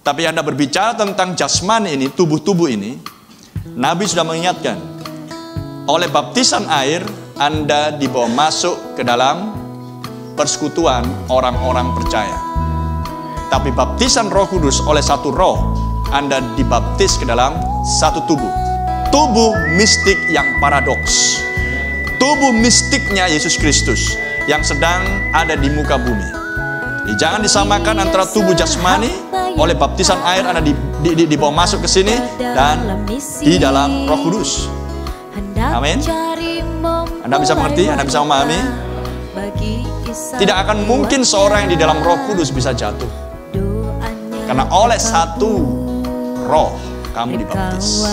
Tapi Anda berbicara tentang jasmani ini, tubuh-tubuh ini, Nabi sudah mengingatkan, oleh baptisan air Anda dibawa masuk ke dalam persekutuan orang-orang percaya. Tapi baptisan Roh Kudus oleh satu roh, Anda dibaptis ke dalam satu tubuh. Tubuh mistik yang paradoks. Tubuh mistiknya Yesus Kristus yang sedang ada di muka bumi. Jadi jangan disamakan antara tubuh jasmani, oleh baptisan air Anda dibawa masuk ke sini, dan di dalam Roh Kudus. Amin. Anda bisa mengerti? Anda bisa memahami? Tidak akan mungkin seorang yang di dalam Roh Kudus bisa jatuh, karena oleh satu roh kamu dibaptis.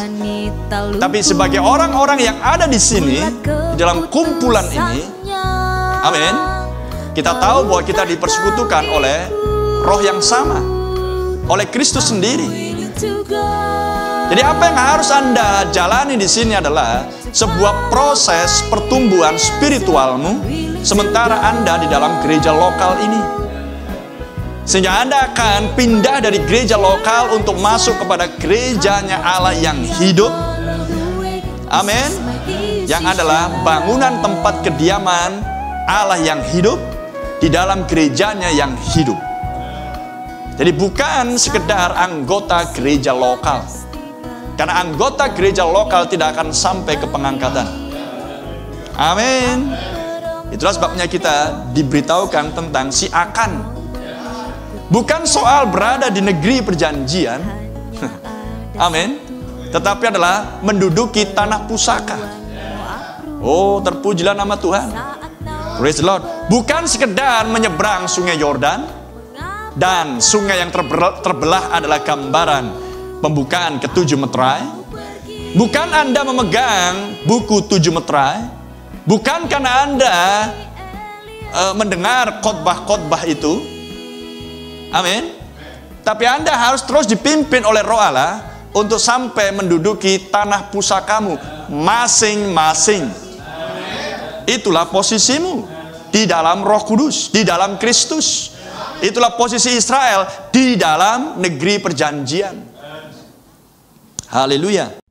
Tapi sebagai orang-orang yang ada di sini, di dalam kumpulan ini, amin, kita tahu bahwa kita dipersekutukan oleh roh yang sama, oleh Kristus sendiri. Jadi apa yang harus Anda jalani di sini adalah sebuah proses pertumbuhan spiritualmu sementara Anda di dalam gereja lokal ini. Sehingga Anda akan pindah dari gereja lokal untuk masuk kepada gerejanya Allah yang hidup. Amin. Yang adalah bangunan tempat kediaman Allah yang hidup di dalam gerejanya yang hidup. Jadi bukan sekedar anggota gereja lokal. Karena anggota gereja lokal tidak akan sampai ke pengangkatan. Amin. Itulah sebabnya kita diberitahukan tentang si Akan. Bukan soal berada di negeri perjanjian. Amin. Tetapi adalah menduduki tanah pusaka. Oh, terpujilah nama Tuhan. Praise the Lord. Bukan sekedar menyeberang sungai Yordan. Dan sungai yang terbelah adalah gambaran pembukaan ke-7 meterai. Bukan Anda memegang buku 7 meterai. Bukan karena Anda mendengar khotbah-khotbah itu. Amin. Tapi Anda harus terus dipimpin oleh Roh Allah untuk sampai menduduki tanah pusakamu masing-masing. Itulah posisimu di dalam Roh Kudus, di dalam Kristus. Itulah posisi Israel di dalam negeri perjanjian. Haleluya.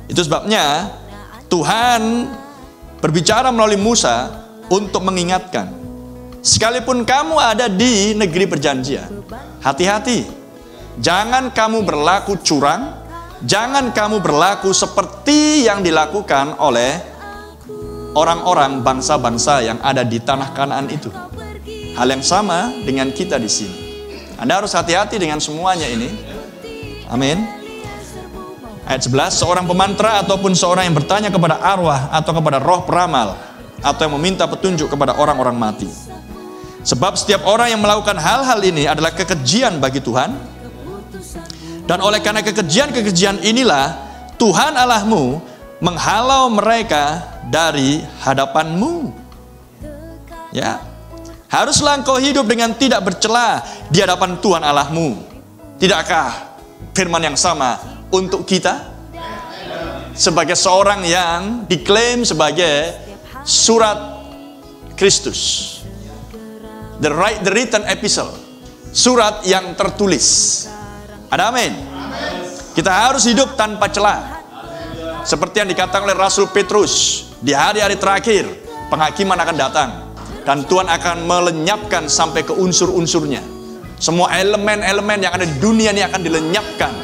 Itu sebabnya Tuhan berbicara melalui Musa untuk mengingatkan, sekalipun kamu ada di negeri perjanjian, hati-hati. Jangan kamu berlaku curang, jangan kamu berlaku seperti yang dilakukan oleh orang-orang bangsa-bangsa yang ada di tanah Kanaan itu. Hal yang sama dengan kita di sini. Anda harus hati-hati dengan semuanya ini. Amin. Ayat 11, seorang pemantra ataupun seorang yang bertanya kepada arwah atau kepada roh peramal atau yang meminta petunjuk kepada orang-orang mati. Sebab setiap orang yang melakukan hal-hal ini adalah kekejian bagi Tuhan. Dan oleh karena kekejian-kekejian inilah Tuhan Allahmu menghalau mereka dari hadapanmu. Ya, haruslah engkau hidup dengan tidak bercela di hadapan Tuhan Allahmu. Tidakkah firman yang sama untuk kita sebagai seorang yang diklaim sebagai surat Kristus, the written epistle, surat yang tertulis. Ada amin? Kita harus hidup tanpa celah, seperti yang dikatakan oleh Rasul Petrus, di hari-hari terakhir penghakiman akan datang dan Tuhan akan melenyapkan sampai ke unsur-unsurnya. Semua elemen-elemen yang ada di dunia ini akan dilenyapkan.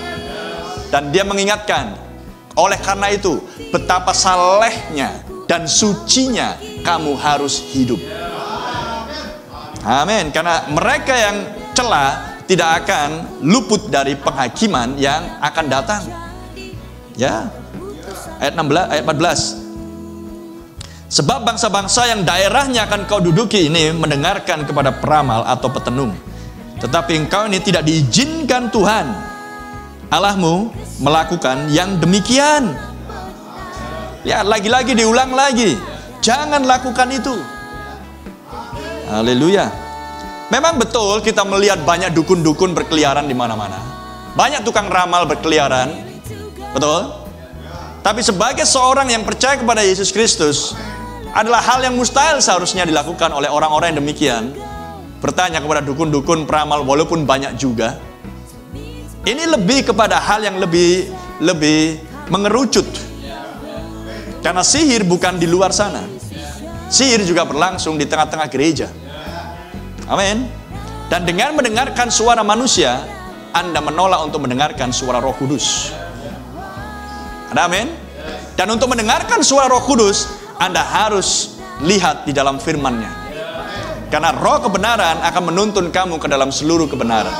Dan dia mengingatkan, oleh karena itu, betapa salehnya dan sucinya kamu harus hidup. Amin. Karena mereka yang celah tidak akan luput dari penghakiman yang akan datang. Ya. Ayat 16, ayat 14. Sebab bangsa-bangsa yang daerahnya akan kau duduki ini mendengarkan kepada peramal atau petenung. Tetapi engkau ini tidak diizinkan Tuhan Allahmu melakukan yang demikian. Ya, lagi-lagi diulang lagi. Jangan lakukan itu. Haleluya. Memang betul kita melihat banyak dukun-dukun berkeliaran di mana-mana. Banyak tukang ramal berkeliaran. Betul? Tapi sebagai seorang yang percaya kepada Yesus Kristus, adalah hal yang mustahil seharusnya dilakukan oleh orang-orang yang demikian. Bertanya kepada dukun-dukun peramal walaupun banyak juga. Ini lebih kepada hal yang lebih mengerucut. Karena sihir bukan di luar sana. Sihir juga berlangsung di tengah-tengah gereja. Amin. Dan dengan mendengarkan suara manusia, Anda menolak untuk mendengarkan suara Roh Kudus. Ada amin? Dan untuk mendengarkan suara Roh Kudus, Anda harus lihat di dalam firman-Nya. Karena roh kebenaran akan menuntun kamu ke dalam seluruh kebenaran.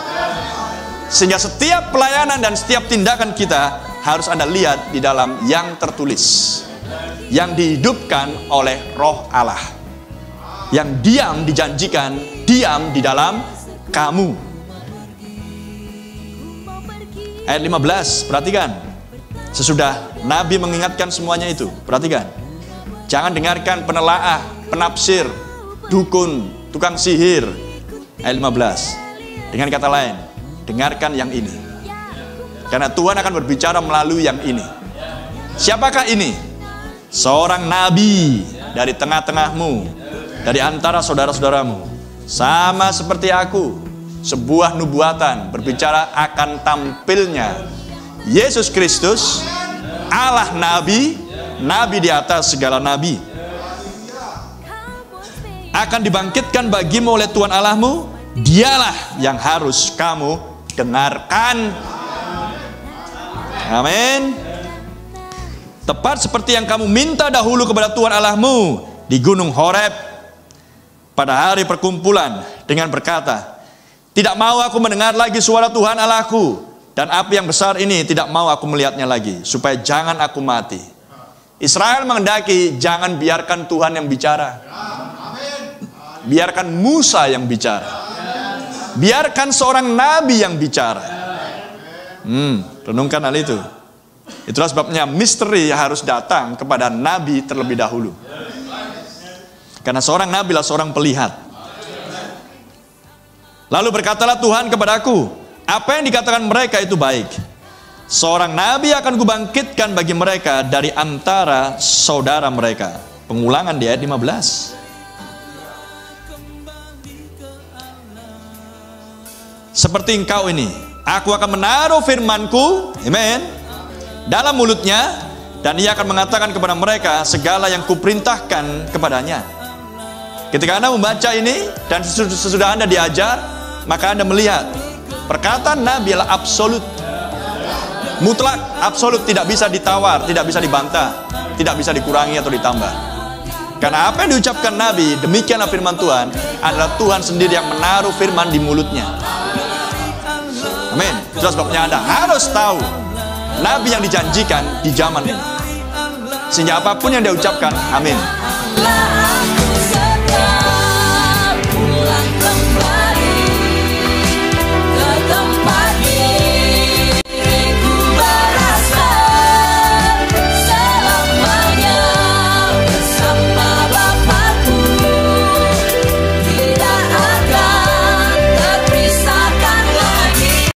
Sehingga setiap pelayanan dan setiap tindakan kita harus Anda lihat di dalam yang tertulis. Yang dihidupkan oleh Roh Allah. Yang diam dijanjikan, diam di dalam kamu. Ayat 15, perhatikan. Sesudah Nabi mengingatkan semuanya itu, perhatikan. Jangan dengarkan penelaah, penafsir, dukun, tukang sihir. Ayat 15. Dengan kata lain, dengarkan yang ini. Karena Tuhan akan berbicara melalui yang ini. Siapakah ini? Seorang nabi dari tengah-tengahmu, dari antara saudara-saudaramu. Sama seperti aku, sebuah nubuatan berbicara akan tampilnya Yesus Kristus, Allah nabi, nabi di atas segala nabi. Akan dibangkitkan bagimu oleh Tuhan Allahmu, dialah yang harus kamu dengarkan. Amin. Tepat seperti yang kamu minta dahulu kepada Tuhan Allahmu di Gunung Horeb pada hari perkumpulan dengan berkata, tidak mau aku mendengar lagi suara Tuhan Allahku, dan api yang besar ini tidak mau aku melihatnya lagi, supaya jangan aku mati. Israel menghendaki jangan biarkan Tuhan yang bicara. Biarkan Musa yang bicara. Biarkan seorang nabi yang bicara. Renungkan hal itu. Itulah sebabnya misteri harus datang kepada nabi terlebih dahulu. Karena seorang nabi adalah seorang pelihat. Lalu berkatalah Tuhan kepadaku, apa yang dikatakan mereka itu baik. Seorang nabi akan kubangkitkan bagi mereka dari antara saudara mereka. Pengulangan di ayat 15. Seperti engkau ini, aku akan menaruh firmanku, amen, dalam mulutnya, dan ia akan mengatakan kepada mereka segala yang kuperintahkan kepadanya. Ketika Anda membaca ini dan sesudah Anda diajar, maka Anda melihat perkataan Nabi adalah absolut, mutlak, absolut, tidak bisa ditawar, tidak bisa dibantah, tidak bisa dikurangi atau ditambah. Karena apa yang diucapkan Nabi, demikianlah firman Tuhan, adalah Tuhan sendiri yang menaruh firman di mulutnya. Amin. Itulah sebabnya Anda harus tahu Nabi yang dijanjikan di zaman ini. Sehingga apapun yang dia ucapkan, amin.